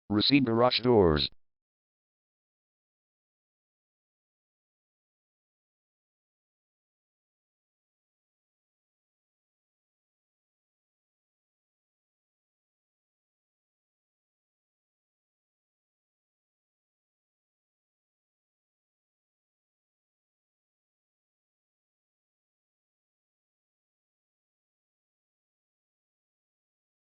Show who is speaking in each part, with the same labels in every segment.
Speaker 1: Racine garage doors.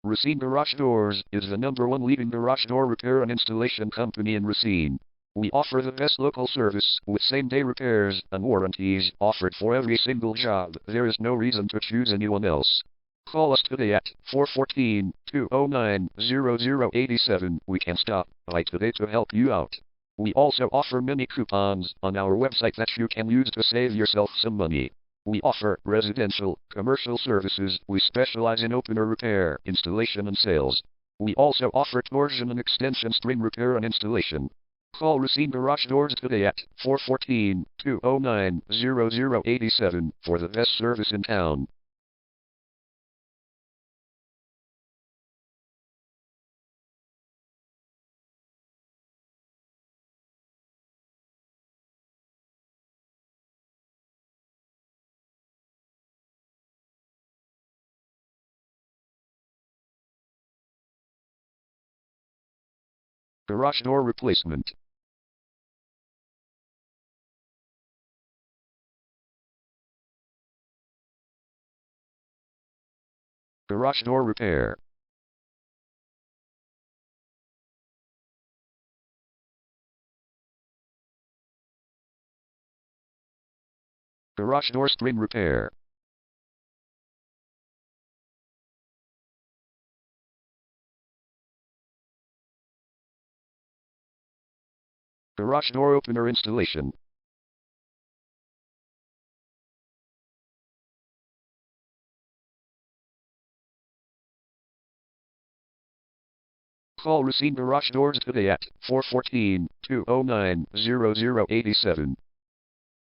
Speaker 1: Racine Garage Doors is the #1 leading garage door repair and installation company in Racine. We offer the best local service with same-day repairs and warranties offered for every single job. There is no reason to choose anyone else. Call us today at 414-209-0087. We can stop by today to help you out. We also offer many coupons on our website that you can use to save yourself some money. We offer residential, commercial services. We specialize in opener repair, installation and sales. We also offer torsion and extension string repair and installation. Call Racine Garage Doors today at 414-209-0087 for the best service in town. Garage door replacement. Garage door repair. Garage door string repair. Garage door opener installation. Call Racine Garage Doors today at 414-209-0087.